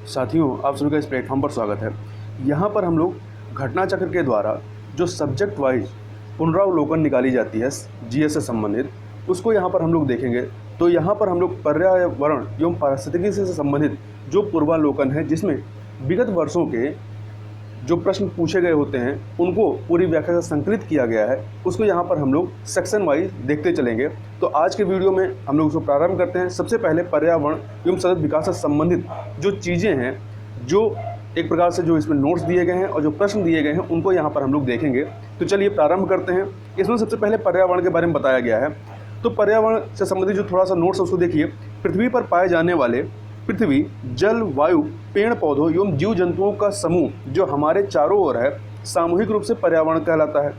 साथियों, आप सभी का इस प्लेटफॉर्म पर स्वागत है। यहाँ पर हम लोग घटना चक्र के द्वारा जो सब्जेक्ट वाइज पुनरावलोकन निकाली जाती है जीएस से संबंधित, उसको यहाँ पर हम लोग देखेंगे। तो यहाँ पर हम लोग पर्यावरण एवं पारिस्थितिकी से संबंधित जो पूर्वावलोकन है, जिसमें विगत वर्षों के जो प्रश्न पूछे गए होते हैं उनको पूरी व्याख्या से संकलित किया गया है, उसको यहाँ पर हम लोग सेक्शन वाइज देखते चलेंगे। तो आज के वीडियो में हम लोग उसको प्रारंभ करते हैं। सबसे पहले पर्यावरण एवं सतत विकास से संबंधित जो चीज़ें हैं, जो एक प्रकार से जो इसमें नोट्स दिए गए हैं और जो प्रश्न दिए गए हैं, उनको यहाँ पर हम लोग देखेंगे। तो चलिए प्रारंभ करते हैं। इसमें सबसे पहले पर्यावरण के बारे में बताया गया है। तो पर्यावरण से संबंधित जो थोड़ा सा नोट्स है उसको देखिए। पृथ्वी पर पाए जाने वाले पृथ्वी, जल, वायु, पेड़ पौधों एवं जीव जंतुओं का समूह जो हमारे चारों ओर है, सामूहिक रूप से पर्यावरण कहलाता है।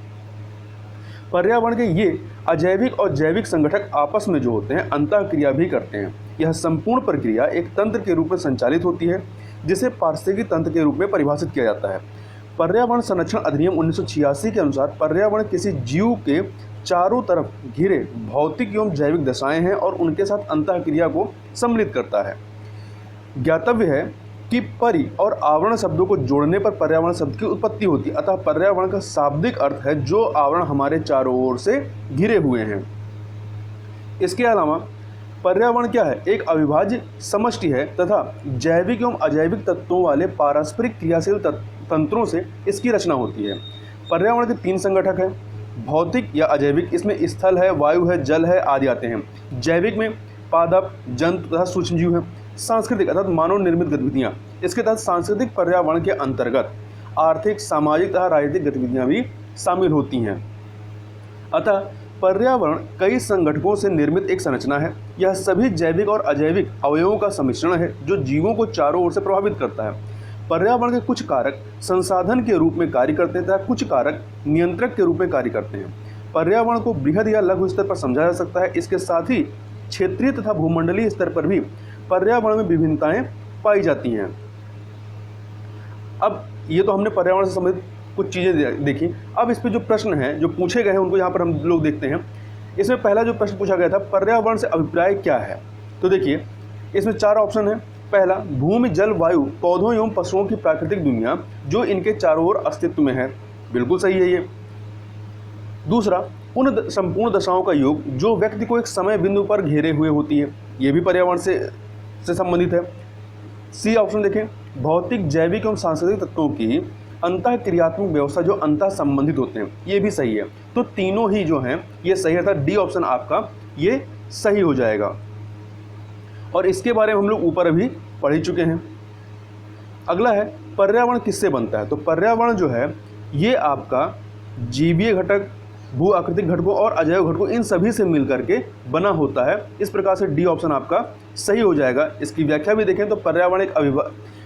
पर्यावरण के ये अजैविक और जैविक संगठक आपस में जो होते हैं अंतःक्रिया भी करते हैं। यह संपूर्ण प्रक्रिया एक तंत्र के रूप में संचालित होती है, जिसे पारिस्थितिकी तंत्र के रूप में परिभाषित किया जाता है। पर्यावरण संरक्षण अधिनियम 1986 के अनुसार पर्यावरण किसी जीव के चारों तरफ घिरे भौतिक एवं जैविक दशाएं हैं और उनके साथ अंतःक्रिया को सम्मिलित करता है। ज्ञातव्य है कि परि और आवरण शब्दों को जोड़ने पर पर्यावरण शब्द की उत्पत्ति होती है। अतः पर्यावरण का शाब्दिक अर्थ है जो आवरण हमारे चारों ओर से घिरे हुए हैं। इसके अलावा पर्यावरण क्या है? एक अविभाज्य समष्टि है तथा जैविक एवं अजैविक तत्वों वाले पारस्परिक क्रियाशील तंत्रों से इसकी रचना होती है। पर्यावरण के 3 संगठक हैं, भौतिक या अजैविक। इसमें स्थल है, वायु है, जल है आदि आते हैं। जैविक में पादप, जंतु तथा सूक्ष्मजीव हैं। सांस्कृतिक अर्थात मानव निर्मित गतिविधियाँ। इसके तहत सांस्कृतिक पर्यावरण के अंतर्गत आर्थिक, सामाजिक तथा राजनीतिक गतिविधियाँ भी शामिल होती हैं। अतः पर्यावरण कई संगठनों से निर्मित एक संरचना है। यह सभी जैविक और अजैविक अवयवों का सम्मिश्रण है जो जीवों को चारों ओर से प्रभावित करता है। पर्यावरण के कुछ कारक संसाधन के रूप में कार्य करते हैं तथा कुछ कारक नियंत्रक के रूप में कार्य करते हैं। पर्यावरण को बृहद या लघु स्तर पर समझा जा सकता है। इसके साथ ही क्षेत्रीय तथा भूमंडलीय स्तर पर भी पर्यावरण में विभिन्नताएं पाई जाती हैं। अब ये तो हमने पर्यावरण से संबंधित कुछ चीज़ें देखी। अब इस पे जो प्रश्न हैं जो पूछे गए हैं उनको यहाँ पर हम लोग देखते हैं। इसमें पहला जो प्रश्न पूछा गया था, पर्यावरण से अभिप्राय क्या है? तो देखिए, इसमें 4 ऑप्शन है। पहला, भूमि, जल, वायु, पौधों एवं पशुओं की प्राकृतिक दुनिया जो इनके चारों ओर अस्तित्व में है। बिल्कुल सही है ये। दूसरा, उन संपूर्ण दशाओं का योग जो व्यक्ति को एक समय बिंदु पर घेरे हुए होती है। ये भी पर्यावरण से संबंधित है। सी ऑप्शन देखें, भौतिक, जैविक एवं सांस्कृतिक तत्वों की अंतःक्रियात्मक व्यवस्था जो अंतः संबंधित होते हैं। ये भी सही है। तो तीनों ही जो हैं ये सही है। डी ऑप्शन आपका ये सही हो जाएगा। और इसके बारे में हम लोग ऊपर अभी पढ़ ही चुके हैं। अगला है, पर्यावरण किससे बनता है? तो पर्यावरण जो है ये आपका जीवीय घटक, भू आकृतिक घटकों और अजैव घटकों, इन सभी से मिलकर के बना होता है। इस प्रकार से डी ऑप्शन आपका सही हो जाएगा। इसकी व्याख्या भी देखें तो पर्यावरण एक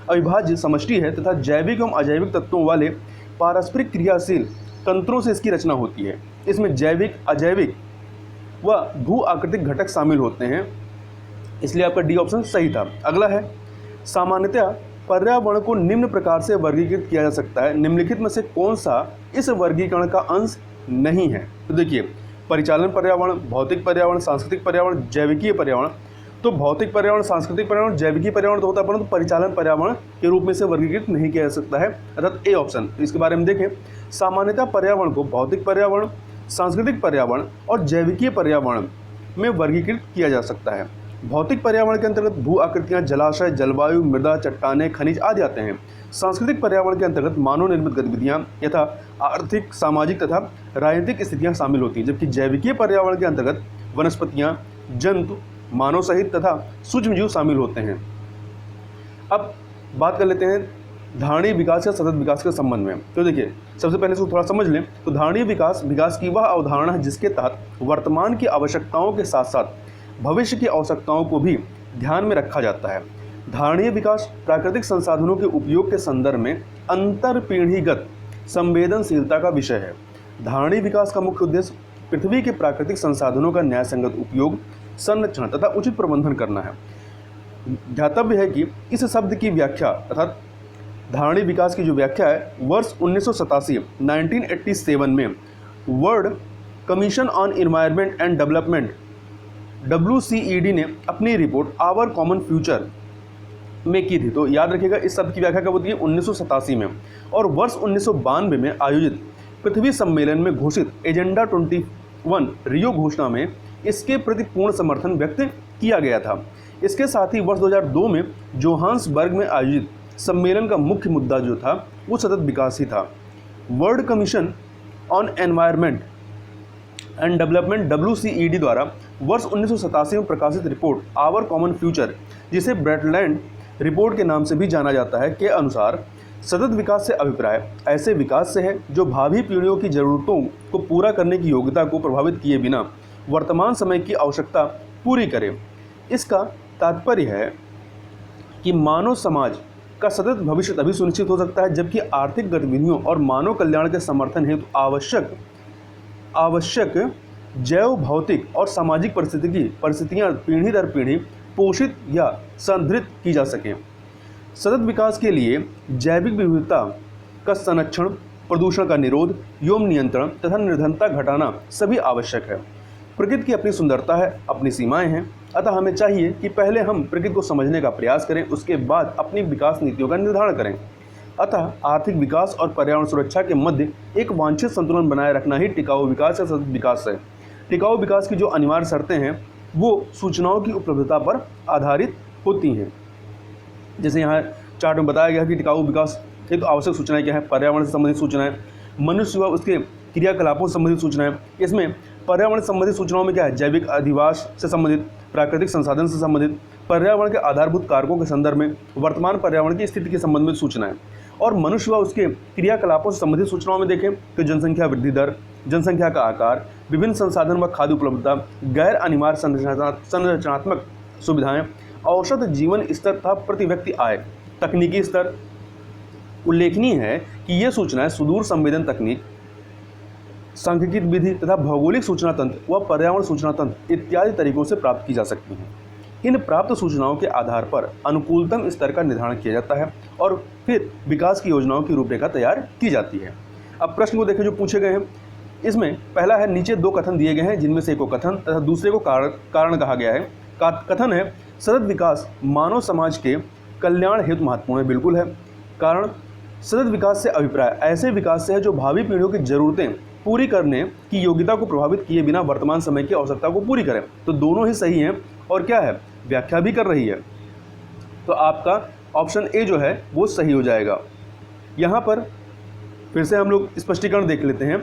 अविभाज्य समष्टि है तथा जैविक एवं अजैविक तत्वों वाले पारस्परिक क्रियाशील तंत्रों से इसकी रचना होती है। इसमें जैविक, अजैविक व भू आकृतिक घटक शामिल होते हैं, इसलिए आपका डी ऑप्शन सही था। अगला है, सामान्यतः पर्यावरण को निम्न प्रकार से वर्गीकृत किया जा सकता है। निम्नलिखित में से कौन सा इस वर्गीकरण का अंश नहीं है? तो देखिए, परिचालन पर्यावरण, भौतिक पर्यावरण, सांस्कृतिक पर्यावरण, जैविकीय पर्यावरण। तो भौतिक पर्यावरण, सांस्कृतिक पर्यावरण, जैविकीय पर्यावरण तो होता है, परंतु परिचालन पर्यावरण के रूप में से वर्गीकृत नहीं किया जा सकता है, अर्थात ए ऑप्शन। इसके बारे में देखें, सामान्यतः पर्यावरण को भौतिक पर्यावरण, सांस्कृतिक पर्यावरण और जैविकीय पर्यावरण में वर्गीकृत किया जा सकता है। भौतिक पर्यावरण के अंतर्गत भू आकृतियाँ, जलाशय, जलवायु, मृदा, चट्टानें, खनिज आदि आते हैं। सांस्कृतिक पर्यावरण के अंतर्गत मानव निर्मित गतिविधियाँ यथा आर्थिक, सामाजिक तथा राजनीतिक स्थितियाँ शामिल होती हैं, जबकि जैविकीय पर्यावरण के अंतर्गत वनस्पतियाँ, जंतु, मानव सहित तथा सूक्ष्मजीव शामिल होते हैं। अब बात कर लेते हैं धारणीय विकास या सतत विकास के संबंध में। तो देखिए, सबसे पहले इसको थोड़ा समझ लें। तो धारणीय विकास, विकास की वह अवधारणा है जिसके तहत वर्तमान की आवश्यकताओं के साथ साथ भविष्य की आवश्यकताओं को भी ध्यान में रखा जाता है। धारणीय विकास प्राकृतिक संसाधनों के उपयोग के संदर्भ में अंतरपीढ़ीगत संवेदनशीलता का विषय है। धारणीय विकास का मुख्य उद्देश्य पृथ्वी के प्राकृतिक संसाधनों का न्यायसंगत उपयोग, संरक्षण तथा उचित प्रबंधन करना है। ध्यातव्य है कि इस शब्द की व्याख्या अर्थात धारणीय विकास की जो व्याख्या है वर्ष 1987 में world commission on environment and development WCED ने अपनी रिपोर्ट आवर कॉमन फ्यूचर में की थी। तो याद रखिएगा इस शब्द की व्याख्या कब होती है, 1987 में। और वर्ष 1992 में आयोजित पृथ्वी सम्मेलन में घोषित एजेंडा 21 रियो घोषणा में इसके प्रति पूर्ण समर्थन व्यक्त किया गया था। इसके साथ ही वर्ष 2002 में जोहान्सबर्ग में आयोजित सम्मेलन का मुख्य मुद्दा जो था वो सतत विकास ही था। World commission on environment and development WCED द्वारा वर्ष 1987 में प्रकाशित रिपोर्ट आवर कॉमन फ्यूचर, जिसे ब्रेटलैंड रिपोर्ट के नाम से भी जाना जाता है, के अनुसार सतत विकास से अभिप्राय ऐसे विकास से है जो भावी पीढ़ियों की ज़रूरतों को पूरा करने की योग्यता को प्रभावित किए बिना वर्तमान समय की आवश्यकता पूरी करे। इसका तात्पर्य है कि मानव समाज का सतत भविष्य तभी सुनिश्चित हो सकता है जबकि आर्थिक गतिविधियों और मानव कल्याण के समर्थन हेतु आवश्यक जैव भौतिक और सामाजिक परिस्थितियाँ पीढ़ी दर पीढ़ी पोषित या संदृढ़ की जा सकें। सतत विकास के लिए जैविक विविधता का संरक्षण, प्रदूषण का निरोध एवं नियंत्रण तथा निर्धनता घटाना सभी आवश्यक है। प्रकृति की अपनी सुंदरता है, अपनी सीमाएं हैं, अतः हमें चाहिए कि पहले हम प्रकृति को समझने का प्रयास करें, उसके बाद अपनी विकास नीतियों का निर्धारण करें। अतः आर्थिक विकास और पर्यावरण सुरक्षा के मध्य एक वांछित संतुलन बनाए रखना ही टिकाऊ विकास या सतत विकास है। टिकाऊ विकास की जो अनिवार्य शर्तें हैं वो सूचनाओं की उपलब्धता पर आधारित होती हैं। जैसे यहाँ चार्ट में बताया गया है कि टिकाऊ विकास हेतु आवश्यक सूचनाएं क्या है, पर्यावरण से संबंधित सूचनाएं, मनुष्य व उसके क्रियाकलापों से संबंधित सूचनाएं। इसमें पर्यावरण संबंधित सूचनाओं में क्या है, जैविक अधिवास से संबंधित, प्राकृतिक संसाधन से संबंधित, पर्यावरण के आधारभूत कारकों के संदर्भ में वर्तमान पर्यावरण की स्थिति के संबंध में सूचनाएं। और मनुष्य व उसके क्रियाकलापों से संबंधित सूचनाओं में देखें तो जनसंख्या वृद्धि दर, जनसंख्या का आकार, विभिन्न संसाधन व खाद्य उपलब्धता, गैर अनिवार्य संरचनात्मक सुविधाएं, औसत जीवन स्तर तथा प्रति व्यक्ति आय, तकनीकी स्तर। उल्लेखनीय है कि ये सूचनाएं सुदूर संवेदन तकनीक, सांख्यिकी विधि तथा भौगोलिक सूचना तंत्र व पर्यावरण सूचना तंत्र इत्यादि तरीकों से प्राप्त की जा सकती हैं। इन प्राप्त सूचनाओं के आधार पर अनुकूलतम स्तर का निर्धारण किया जाता है और फिर विकास की योजनाओं की रूपरेखा तैयार की जाती है। अब प्रश्न को देखें जो पूछे गए हैं, इसमें पहला है नीचे दो कथन दिए गए हैं जिनमें से एक को कथन तथा दूसरे को कारण कहा गया है। कथन है सतत विकास मानव समाज के कल्याण हेतु महत्वपूर्ण है, बिल्कुल है। कारण सतत विकास से अभिप्राय ऐसे विकास से है जो भावी पीढ़ियों की जरूरतें पूरी करने की योग्यता को प्रभावित किए बिना वर्तमान समय की आवश्यकता को पूरी करें। तो दोनों ही सही हैं और क्या है, व्याख्या भी कर रही है। तो आपका ऑप्शन ए जो है वो सही हो जाएगा। यहाँ पर फिर से हम लोग स्पष्टीकरण देख लेते हैं।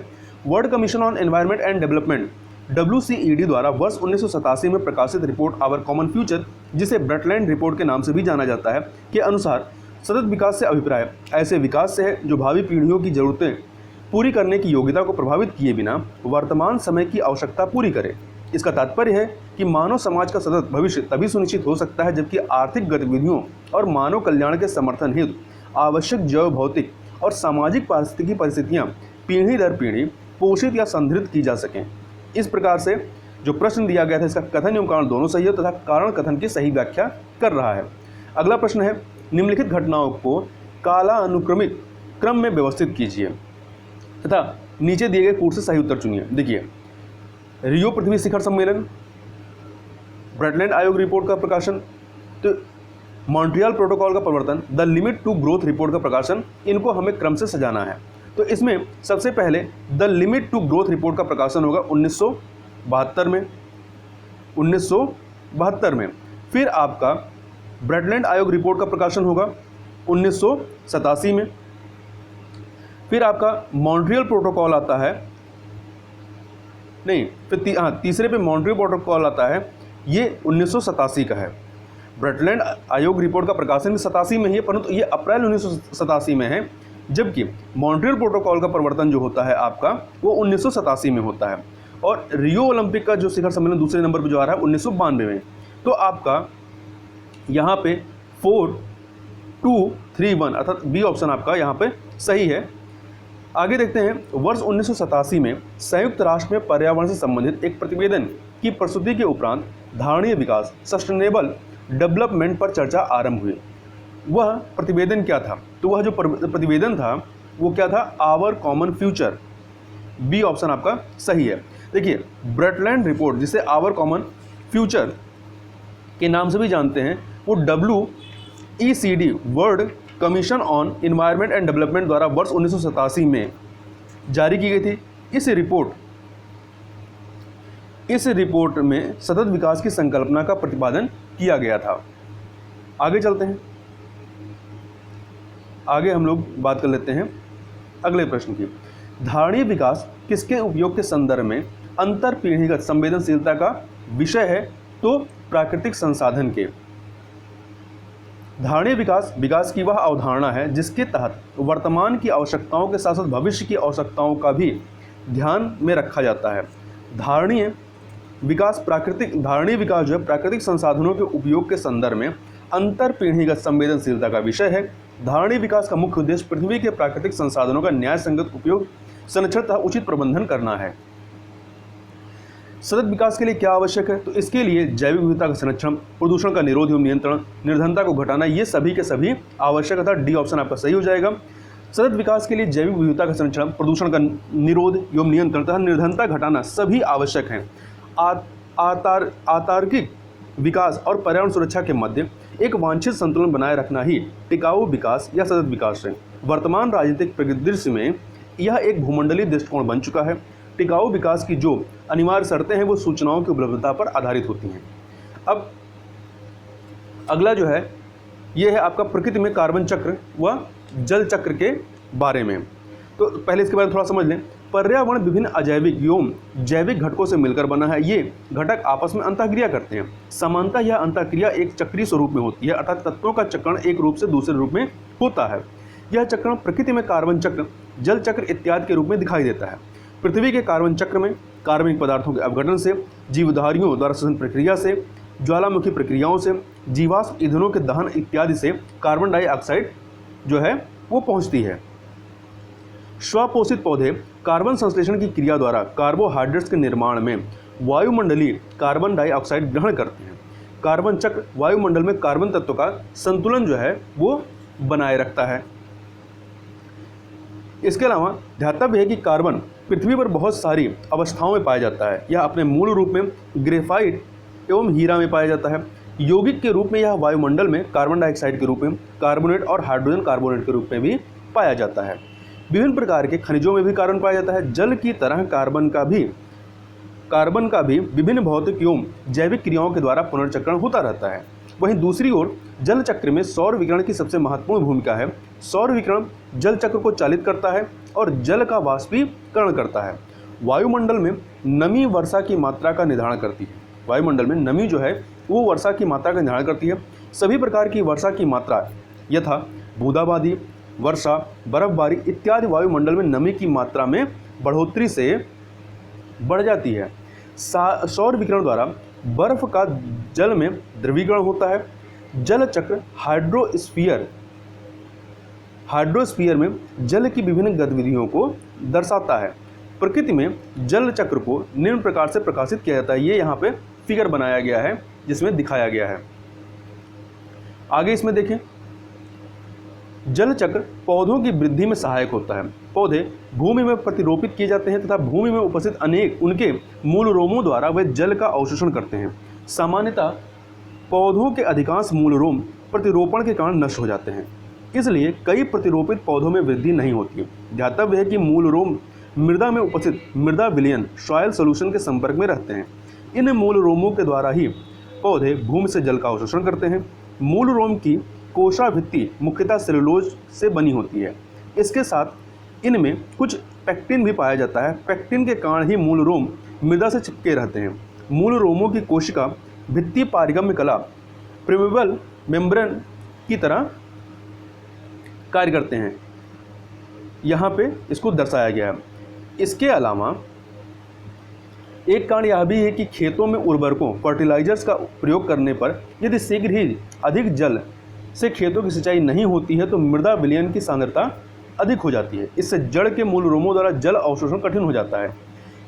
World commission on environment and development WCED द्वारा वर्ष 1987 में प्रकाशित रिपोर्ट आवर कॉमन फ्यूचर, जिसे ब्रेटलैंड रिपोर्ट के नाम से भी जाना जाता है, के अनुसार सतत विकास से अभिप्राय ऐसे विकास से है जो भावी पीढ़ियों की जरूरतें पूरी करने की योग्यता को प्रभावित किए बिना वर्तमान समय की आवश्यकता पूरी करे। इसका तात्पर्य है कि मानव समाज का सतत भविष्य तभी सुनिश्चित हो सकता है जबकि आर्थिक गतिविधियों और मानव कल्याण के समर्थन हेतु आवश्यक जैव भौतिक और सामाजिक पारिस्थितिकी परिस्थितियाँ पीढ़ी दर पीढ़ी पोषित या संदृढ़ की जा सकें। इस प्रकार से जो प्रश्न दिया गया था इसका कथन एवं कारण दोनों सही है तथा कारण कथन की सही व्याख्या कर रहा है। अगला प्रश्न है निम्नलिखित घटनाओं को कालानुक्रमिक क्रम में व्यवस्थित कीजिए तथा नीचे दिए गए कूट से सही उत्तर चुनिए। देखिए, रियो पृथ्वी शिखर सम्मेलन, ब्रेटलैंड आयोग रिपोर्ट का प्रकाशन, तो मॉन्ट्रियल प्रोटोकॉल का प्रवर्तन, the limit to growth report का प्रकाशन, इनको हमें क्रम से सजाना है। तो इसमें सबसे पहले the limit to growth report का प्रकाशन होगा 1972 में। फिर आपका ब्रेटलैंड आयोग रिपोर्ट का प्रकाशन होगा 1987 में। फिर आपका मॉन्ट्रियल प्रोटोकॉल आता है, नहीं फिर तीसरे पे मॉन्ट्रियल प्रोटोकॉल आता है, ये 1987 का है। ब्रेटलैंड आयोग रिपोर्ट का प्रकाशन भी 87 में ही है, परंतु ये अप्रैल 1987 में है, जबकि मॉन्ट्रियल प्रोटोकॉल का प्रवर्तन जो होता है आपका वो 1987 में होता है। और रियो ओलंपिक का जो शिखर सम्मेलन दूसरे नंबर पर जो आ रहा है 1992 में। तो आपका यहाँ पे 4, 2, 3, 1 अर्थात बी ऑप्शन आपका यहाँ पे सही है। आगे देखते हैं, वर्ष 1987 में संयुक्त राष्ट्र में पर्यावरण से संबंधित एक प्रतिवेदन की प्रस्तुति के उपरांत धारणीय विकास सस्टेनेबल डेवलपमेंट पर चर्चा आरंभ हुई। वह प्रतिवेदन क्या था? तो वह जो प्रतिवेदन था वो क्या था? Our common future. B option आपका सही है। देखिए, ब्रेटलैंड रिपोर्ट जिसे आवर कॉमन फ्यूचर के नाम से भी जानते हैं, वो ECD world commission on environment and development द्वारा वर्ष 1987 में जारी की गई थी। इस रिपोर्ट में सतत विकास की संकल्पना का प्रतिपादन किया गया था। आगे चलते हैं, आगे हम लोग बात कर लेते हैं अगले प्रश्न की। धारणीय विकास किसके उपयोग के संदर्भ में अंतर पीढ़ीगत संवेदनशीलता का विषय है? तो प्राकृतिक संसाधन के। धारणीय विकास की वह अवधारणा है जिसके तहत वर्तमान की आवश्यकताओं के साथ साथ भविष्य की आवश्यकताओं का भी ध्यान में रखा जाता है। धारणीय विकास जो है प्राकृतिक संसाधनों के उपयोग के संदर्भ में अंतर पीढ़ीगत संवेदनशीलता का विषय है। धारणीय विकास का मुख्य उद्देश्य पृथ्वी के प्राकृतिक संसाधनों का न्याय संगत उपयोग, संरक्षण तथा उचित प्रबंधन करना है। सतत विकास के लिए क्या आवश्यक है? तो इसके लिए जैविक विविधता का संरक्षण, प्रदूषण का निरोध एवं नियंत्रण, निर्धनता को घटाना, ये सभी के सभी आवश्यक था। डी ऑप्शन आपका सही हो जाएगा। सतत विकास के लिए जैविक विविधता का संरक्षण, प्रदूषण का निरोध एवं नियंत्रण तथा निर्धनता घटाना सभी आवश्यक हैं। आतार्किक विकास और पर्यावरण सुरक्षा के मध्य एक वांछित संतुलन बनाए रखना ही टिकाऊ विकास या सतत विकास है। वर्तमान राजनीतिक परिदृश्य में यह एक भूमंडलीय दृष्टिकोण बन चुका है। टिकाऊ विकास की जो अनिवार्य शर्तें हैं वो सूचनाओं की उपलब्धता पर आधारित होती हैं। अब अगला जो है ये है आपका प्रकृति में कार्बन चक्र व जल चक्र के बारे में। तो पहले इसके बारे में थोड़ा समझ लें। पर्यावरण विभिन्न अजैविक एवं जैविक घटकों से मिलकर बना है। ये घटक आपस में अंतःक्रिया करते हैं। सामान्यतः यह अंतःक्रिया एक चक्रीय स्वरूप में होती है, अर्थात तत्वों का चक्रण एक रूप से दूसरे रूप में होता है। यह चक्रण प्रकृति में कार्बन चक्र, जल चक्र इत्यादि के रूप में दिखाई देता है। पृथ्वी के कार्बन चक्र में कार्बनिक पदार्थों के अपघटन से, जीवधारियों द्वारा श्वसन प्रक्रिया से, ज्वालामुखी प्रक्रियाओं से, जीवाश्म ईंधनों के दहन इत्यादि से कार्बन डाइऑक्साइड जो है वो पहुंचती है। स्वपोषित पौधे कार्बन संश्लेषण की क्रिया द्वारा कार्बोहाइड्रेट्स के निर्माण में वायुमंडलीय कार्बन डाइऑक्साइड ग्रहण करते हैं। कार्बन चक्र वायुमंडल में कार्बन तत्व का संतुलन जो है वो बनाए रखता है। इसके अलावा ध्यातव्य है कि कार्बन पृथ्वी पर बहुत सारी अवस्थाओं में पाया जाता है। यह अपने मूल रूप में ग्रेफाइट एवं हीरा में पाया जाता है। यौगिक के रूप में यह वायुमंडल में कार्बन डाइऑक्साइड के रूप में, कार्बोनेट और हाइड्रोजन कार्बोनेट के रूप में भी पाया जाता है। विभिन्न प्रकार के खनिजों में भी कार्बन पाया जाता है। जल की तरह कार्बन का भी विभिन्न भौतिक एवं जैविक क्रियाओं के द्वारा पुनर्चक्रण होता रहता है। वहीं दूसरी ओर जल चक्र में सौर विकिरण की सबसे महत्वपूर्ण भूमिका है। सौर विकिरण जल चक्र को चालित करता है और जल का वाष्पीकरण करता है। वायुमंडल में नमी वर्षा की मात्रा का निर्धारण करती है। वायुमंडल में नमी जो है वो वर्षा की मात्रा का निर्धारण करती है। सभी प्रकार की वर्षा की मात्रा यथा बूंदाबांदी, वर्षा, बर्फबारी इत्यादि वायुमंडल में नमी की मात्रा में बढ़ोतरी से बढ़ जाती है। सौर विकिरण द्वारा बर्फ का जल में द्रवीकरण होता है। जल चक्र हाइड्रोस्फीयर में जल की विभिन्न गतिविधियों को दर्शाता है। प्रकृति में जल चक्र को निम्न प्रकार से प्रकाशित किया जाता है। ये यहाँ पे फिगर बनाया गया है जिसमें दिखाया गया है। आगे इसमें देखें, जल चक्र पौधों की वृद्धि में सहायक होता है। पौधे भूमि में प्रतिरोपित किए जाते हैं तथा भूमि में उपस्थित अनेक उनके मूल रोमों द्वारा वे जल का अवशोषण करते हैं। सामान्यतः पौधों के अधिकांश मूल रोम प्रतिरोपण के कारण नष्ट हो जाते हैं, इसलिए कई प्रतिरोपित पौधों में वृद्धि नहीं होती। ध्यातव्य है कि मूल रोम मृदा में उपस्थित मृदा विलयन सॉइल सॉल्यूशन के संपर्क में रहते हैं। इन मूल रोमों के द्वारा ही पौधे भूमि से जल का अवशोषण करते हैं। मूल रोम की कोशाभित्ति मुख्यतः सेलुलोज से बनी होती है। इसके साथ इनमें कुछ पैक्टिन भी पाया जाता है। पैक्टिन के कारण ही मूल रोम मृदा से चिपके रहते हैं। मूल रोमों की कोशिका भित्ति पारिगम्य कला प्रिमेबल मेम्ब्रेन की तरह कार्य करते हैं। यहाँ पे इसको दर्शाया गया है। इसके अलावा एक कारण यह भी है कि खेतों में उर्वरकों फर्टिलाइजर्स का प्रयोग करने पर यदि शीघ्र ही अधिक जल से खेतों की सिंचाई नहीं होती है तो मृदा विलयन की सांद्रता अधिक हो जाती है। इससे जड़ के मूल रोमों द्वारा जल अवशोषण कठिन हो जाता है।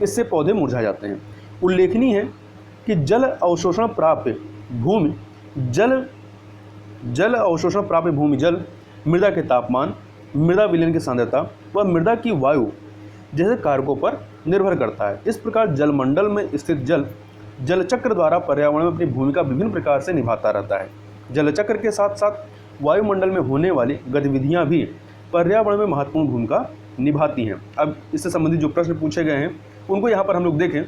इससे पौधे मुरझा जाते हैं। उल्लेखनीय है कि जल अवशोषण प्राप्त भूमि जल मृदा के तापमान, मृदा विलयन की सांद्रता व मृदा की वायु जैसे कारकों पर निर्भर करता है। इस प्रकार जलमंडल में स्थित जल चक्र द्वारा पर्यावरण में अपनी भूमिका विभिन्न प्रकार से निभाता रहता है। जल चक्र के साथ साथ वायुमंडल में होने वाली गतिविधियां भी पर्यावरण में महत्वपूर्ण भूमिका निभाती हैं। अब इससे संबंधित जो प्रश्न पूछे गए हैं उनको यहाँ पर हम लोग देखें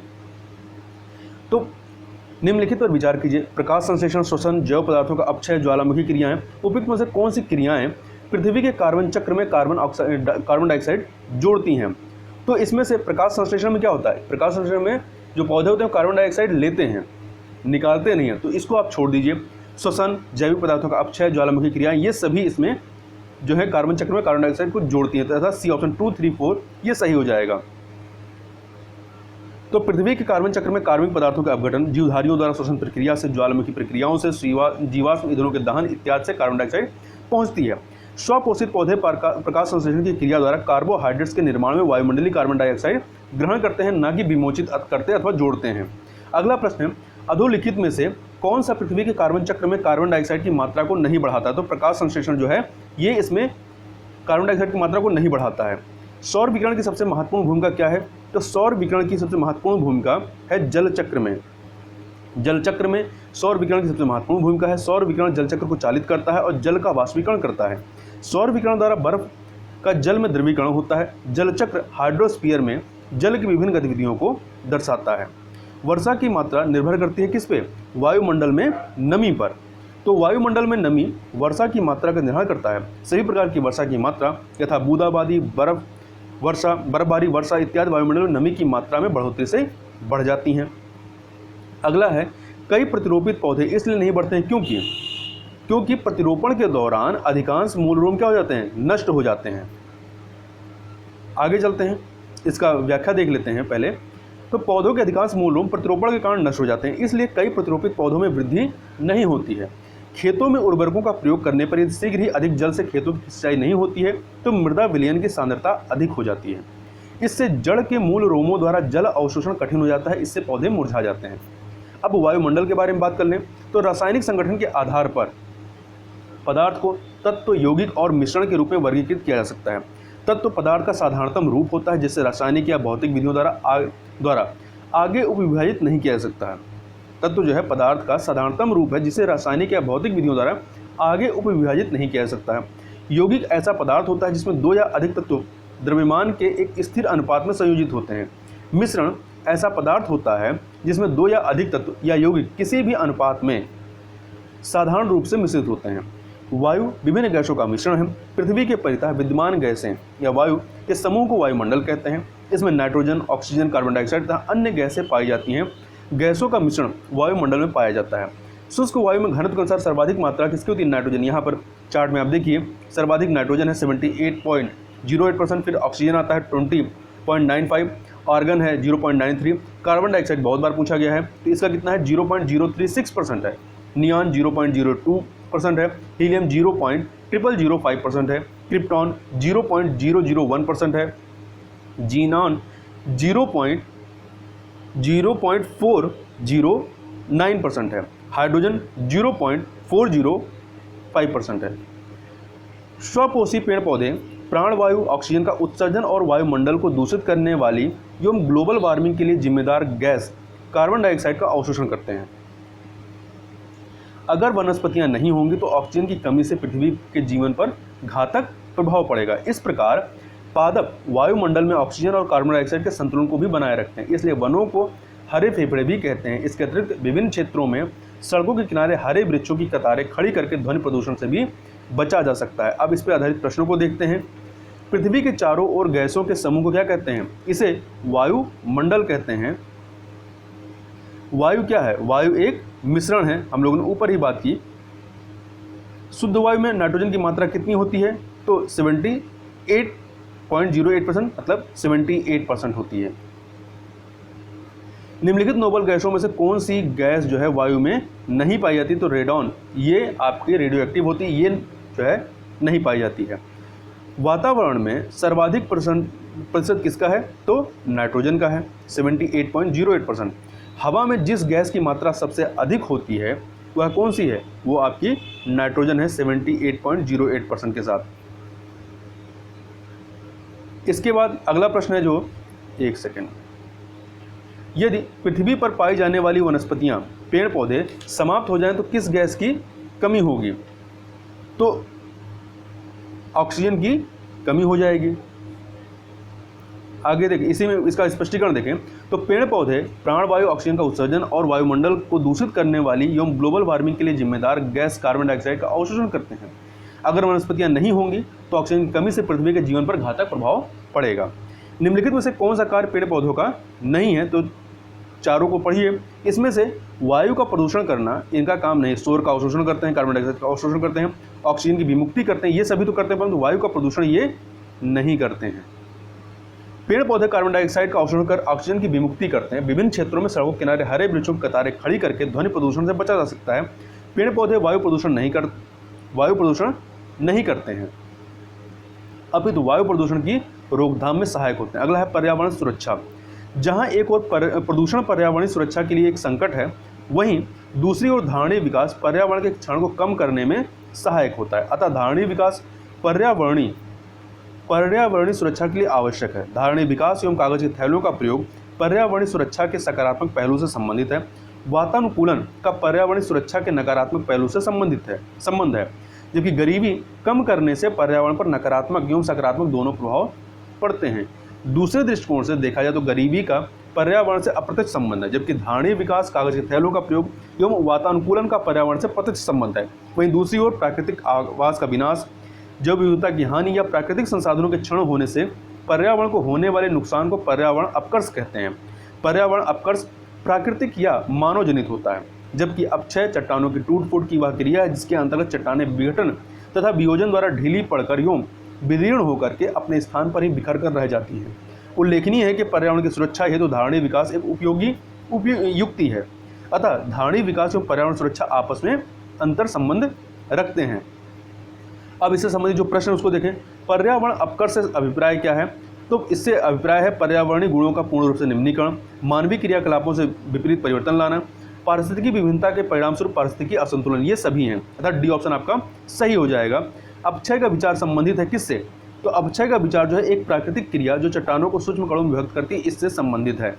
तो निम्नलिखित पर विचार कीजिए। प्रकाश संश्लेषण, श्वसन, जैव पदार्थों का अपक्षय, ज्वालामुखी क्रियाएं, उपयुक्त में से कौन सी क्रियाएं पृथ्वी के कार्बन चक्र में कार्बन डाइऑक्साइड जोड़ती हैं? तो इसमें से प्रकाश संश्लेषण में क्या होता है? प्रकाश संश्लेषण में जो पौधे होते हैं कार्बन डाइऑक्साइड लेते हैं, निकालते नहीं हैं, तो इसको आप छोड़ दीजिए। श्वसन, जैविक पदार्थों का अपक्षय, ज्वालामुखी क्रियाएं, ये सभी इसमें जो है कार्बन चक्र में कार्बन डाइऑक्साइड को जोड़ती हैं। तो ऐसा सी ऑप्शन 2, 3, 4 ये सही हो जाएगा। तो पृथ्वी के कार्बन चक्र में कार्बनिक पदार्थों का अपघटन, जीवधारियों द्वारा श्वसन प्रक्रिया से, ज्वालामुखी प्रक्रियाओं से, जीवाश्म ईंधनों के दहन इत्यादि से कार्बन डाइऑक्साइड पहुंचती है। स्वपोषित पौधे प्रकाश संश्लेषण की क्रिया द्वारा कार्बोहाइड्रेट्स के निर्माण में वायुमंडलीय कार्बन डाइऑक्साइड ग्रहण करते हैं, न कि विमोचित करते अथवा जोड़ते हैं। अगला प्रश्न है, अधोलिखित में से कौन सा पृथ्वी के कार्बन चक्र में कार्बन डाइऑक्साइड की मात्रा को नहीं बढ़ाता? तो प्रकाश संश्लेषण जो है ये इसमें कार्बन डाइऑक्साइड की मात्रा को नहीं बढ़ाता है। सौर विकिरण की सबसे महत्वपूर्ण भूमिका क्या है? तो सौर विकिरण की सबसे महत्वपूर्ण भूमिका है जल चक्र में। जल चक्र में सौर विकिरण की सबसे महत्वपूर्ण भूमिका है। सौर विकिरण जल चक्र को चालित करता है और जल का वाष्पीकरण करता है। सौर विकिरण द्वारा बर्फ का जल में द्रवीकरण होता है। जल चक्र हाइड्रोस्फीयर में जल की विभिन्न गतिविधियों को दर्शाता है। वर्षा की मात्रा निर्भर करती है किस पे? वायुमंडल में नमी पर। तो वायुमंडल में नमी वर्षा की मात्रा का निर्धारण करता है। सभी प्रकार की वर्षा की मात्रा यथा बूंदाबांदी, बर्फबारी वर्षा इत्यादि वायुमंडल में नमी की मात्रा में बढ़ोतरी से बढ़ जाती हैं। अगला है, कई प्रतिरोपित पौधे इसलिए नहीं बढ़ते हैं क्योंकि प्रतिरोपण के दौरान अधिकांश मूल रोम क्या हो जाते हैं? नष्ट हो जाते हैं। आगे चलते हैं, इसका व्याख्या देख लेते हैं पहले। तो पौधों के अधिकांश मूल रोम प्रतिरोपण के कारण नष्ट हो जाते हैं, इसलिए कई प्रतिरोपित पौधों में वृद्धि नहीं होती है। खेतों में उर्वरकों का प्रयोग करने पर यदि शीघ्र ही अधिक जल से खेतों की सिंचाई नहीं होती है तो मृदा विलयन की सांद्रता अधिक हो जाती है। इससे जड़ के मूल रोमों द्वारा जल अवशोषण कठिन हो जाता है, इससे पौधे मुरझा जाते हैं। अब वायुमंडल के बारे में बात कर लें तो रासायनिक संगठन के आधार पर पदार्थ को तत्व, यौगिक और मिश्रण के रूप में वर्गीकृत किया जा सकता है। तत्व पदार्थ का साधारणतम रूप होता है जिससे रासायनिक या भौतिक विधियों द्वारा आगे उपविभाजित नहीं किया जा सकता है। तत्व जो है पदार्थ का साधारणतम रूप है जिसे रासायनिक या भौतिक विधियों द्वारा आगे उपविभाजित नहीं किया जा सकता है। यौगिक ऐसा पदार्थ होता है जिसमें दो या अधिक तत्व द्रव्यमान के एक स्थिर अनुपात में संयोजित होते हैं। मिश्रण ऐसा पदार्थ होता है जिसमें दो या अधिक तत्व या यौगिक किसी भी अनुपात में साधारण रूप से मिश्रित होते हैं। वायु विभिन्न गैसों का मिश्रण है। पृथ्वी के परितः विद्यमान गैसें या वायु के समूह को वायुमंडल कहते हैं। इसमें नाइट्रोजन, ऑक्सीजन, कार्बन डाइऑक्साइड तथा अन्य गैसें पाई जाती हैं। गैसों का मिश्रण वायुमंडल में पाया जाता है। शुष्क वायु में घनत्व के अनुसार सर्वाधिक मात्रा किसकी होती है? नाइट्रोजन। यहाँ पर चार्ट में आप देखिए सर्वाधिक नाइट्रोजन है 78.08%, फिर ऑक्सीजन आता है 20.95, आर्गन है 0.93, कार्बन डाइऑक्साइड बहुत बार पूछा गया है तो इसका कितना है 0.036% है, नियॉन 0.02% है, हीलियम 0.0005% है, क्रिप्टॉन 0.001% है, जीनॉन 0.409% है, हाइड्रोजन 0.405% है। स्वपोषी पेड़ पौधे प्राणवायु, ऑक्सीजन का उत्सर्जन और वायुमंडल को दूषित करने वाली एवं ग्लोबल वार्मिंग के लिए जिम्मेदार गैस कार्बन डाइऑक्साइड का अवशोषण करते हैं। अगर वनस्पतियां नहीं होंगी तो ऑक्सीजन की कमी से पृथ्वी के जीवन पर घातक प्रभाव पड़ेगा। इस प्रकार पादप वायुमंडल में ऑक्सीजन और कार्बन डाइऑक्साइड के संतुलन को भी बनाए रखते हैं, इसलिए वनों को हरे फेफड़े भी कहते हैं। इसके अतिरिक्त विभिन्न क्षेत्रों में सड़कों के किनारे हरे वृक्षों की कतारें खड़ी करके ध्वनि प्रदूषण से भी बचा जा सकता है। अब इस पर आधारित प्रश्नों को देखते हैं। पृथ्वी के चारों ओर गैसों के समूह को क्या कहते हैं? इसे वायुमंडल कहते हैं। वायु क्या है? वायु एक मिश्रण है, हम लोगों ने ऊपर ही बात की। शुद्ध वायु में नाइट्रोजन की मात्रा कितनी होती है? तो 78.08% मतलब 78% होती है। निम्नलिखित नोबल गैसों में से कौन सी गैस जो है वायु में नहीं पाई जाती? तो रेडॉन, ये आपकी रेडियो एक्टिव होती है, ये जो है नहीं पाई जाती है। वातावरण में सर्वाधिक प्रतिशत किसका है? तो नाइट्रोजन का है 78.08%। हवा में जिस गैस की मात्रा सबसे अधिक होती है वह कौन सी है? वो आपकी नाइट्रोजन है 78.08% के साथ। इसके बाद अगला प्रश्न है जो एक सेकेंड, यदि पृथ्वी पर पाई जाने वाली वनस्पतियां, पेड़ पौधे समाप्त हो जाएं तो किस गैस की कमी होगी? तो ऑक्सीजन की कमी हो जाएगी। आगे देखें, इसी में इसका स्पष्टीकरण देखें तो पेड़ पौधे प्राणवायु ऑक्सीजन का उत्सर्जन और वायुमंडल को दूषित करने वाली एवं ग्लोबल वार्मिंग के लिए जिम्मेदार गैस कार्बन डाइऑक्साइड का अवशोषण करते हैं। अगर वनस्पतियां नहीं होंगी तो ऑक्सीजन की कमी से पृथ्वी के जीवन पर घातक प्रभाव पड़ेगा। निम्नलिखित में से कौन सा कार्य पेड़ पौधों का नहीं है? तो चारों को पढ़िए। इसमें से वायु का प्रदूषण करना इनका काम नहीं। सौर का अवशोषण करते हैं, कार्बन डाइऑक्साइड का अवशोषण करते हैं, ऑक्सीजन की विमुक्ति करते हैं, ये सभी तो करते हैं, परंतु वायु का प्रदूषण ये नहीं करते हैं। पेड़ पौधे कार्बन डाइऑक्साइड का अवशोषण कर ऑक्सीजन की विमुक्ति करते हैं। विभिन्न क्षेत्रों में सड़कों के किनारे हरे वृक्षों की कतारें खड़ी करके ध्वनि प्रदूषण से बचा जा सकता है। पेड़ पौधे वायु प्रदूषण नहीं करते हैं, अपितु वायु प्रदूषण की रोकथाम में सहायक होते हैं। अगला है पर्यावरण सुरक्षा। जहां एक ओर प्रदूषण पर्यावरणीय सुरक्षा के लिए एक संकट है, वहीं दूसरी ओर धारणीय विकास पर्यावरण के क्षरण को कम करने में सहायक होता है। अतः धारणीय विकास पर्यावरणीय सुरक्षा के लिए आवश्यक है। धारणीय विकास एवं कागज के थैलों का प्रयोग पर्यावरणीय सुरक्षा के सकारात्मक पहलू से संबंधित है। वातानुकूलन का पर्यावरणीय सुरक्षा के नकारात्मक पहलू से संबंध है, जबकि गरीबी कम करने से पर्यावरण पर नकारात्मक एवं सकारात्मक दोनों प्रभाव पड़ते हैं। दूसरे दृष्टिकोण से देखा जाए तो गरीबी का पर्यावरण से अप्रत्यक्ष संबंध है, जबकि धारणीय विकास कागज के थैलों का प्रयोग एवं वातानुकूलन का पर्यावरण से प्रत्यक्ष संबंध है। वहीं दूसरी ओर प्राकृतिक आवास का विनाश, जैव विविधता की हानि या प्राकृतिक संसाधनों के क्षरण होने से पर्यावरण को होने वाले नुकसान को पर्यावरण अपकर्ष कहते हैं। पर्यावरण अपकर्ष प्राकृतिक या मानव जनित होता है, जबकि अपक्षय चट्टानों की टूट फूट की वह क्रिया है जिसके अंतर्गत चट्टानें विघटन तथा वियोजन द्वारा ढीली पड़कर एवं विदीर्ण होकर के अपने स्थान पर ही बिखर कर रह जाती है। उल्लेखनीय है कि पर्यावरण की सुरक्षा हेतु धारणीय विकास एक उपयोगी युक्ति है। अतः धारणीय विकास एवं पर्यावरण सुरक्षा आपस में अंतर संबंध रखते हैं। अब इससे संबंधित जो प्रश्न उसको देखें। पर्यावरण अपकर्ष से अभिप्राय क्या है? तो इससे अभिप्राय है पर्यावरणीय गुणों का पूर्ण रूप से निम्नीकरण, मानवीय क्रियाकलापों से विपरीत परिवर्तन लाना, पारिस्थितिकी विभिन्नता के परिणामस्वरूप पारिस्थितिकी असंतुलन, ये सभी हैं। अर्थात डी ऑप्शन आपका सही हो जाएगा। अपक्षय का विचार संबंधित है किससे? तो अपक्षय का विचार जो है एक प्राकृतिक क्रिया जो चट्टानों को सूक्ष्म कणों में विभक्त करती है, इससे संबंधित है।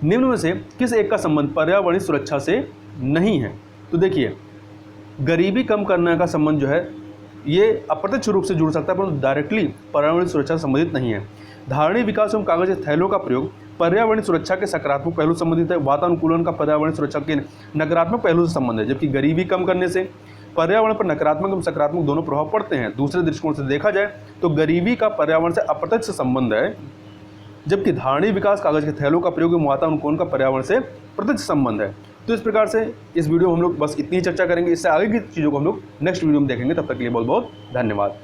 निम्न में से किस एक का संबंध पर्यावरणीय सुरक्षा से नहीं है? तो देखिए, गरीबी कम करने का संबंध जो है ये अप्रत्यक्ष रूप से जुड़ सकता है, परंतु डायरेक्टली पर्यावरणीय सुरक्षा से संबंधित नहीं है। धारणीय विकास एवं कागज के थैलों का प्रयोग पर्यावरणीय सुरक्षा के सकारात्मक पहलू से संबंधित है। वातानुकूलन का पर्यावरणीय सुरक्षा के नकारात्मक पहलू से संबंध है, जबकि गरीबी कम करने से पर्यावरण पर नकारात्मक एवं सकारात्मक दोनों प्रभाव पड़ते हैं। दूसरे दृष्टिकोण से देखा जाए तो गरीबी का पर्यावरण से अप्रत्यक्ष संबंध है, जबकि धारणीय विकास कागज के थैलों का प्रयोग एवं वातानुकूलन का पर्यावरण से प्रत्यक्ष संबंध है। तो इस प्रकार से इस वीडियो में हम लोग बस इतनी चर्चा करेंगे। इससे आगे की चीज़ों को हम लोग नेक्स्ट वीडियो में देखेंगे। तब तक के लिए बहुत बहुत धन्यवाद।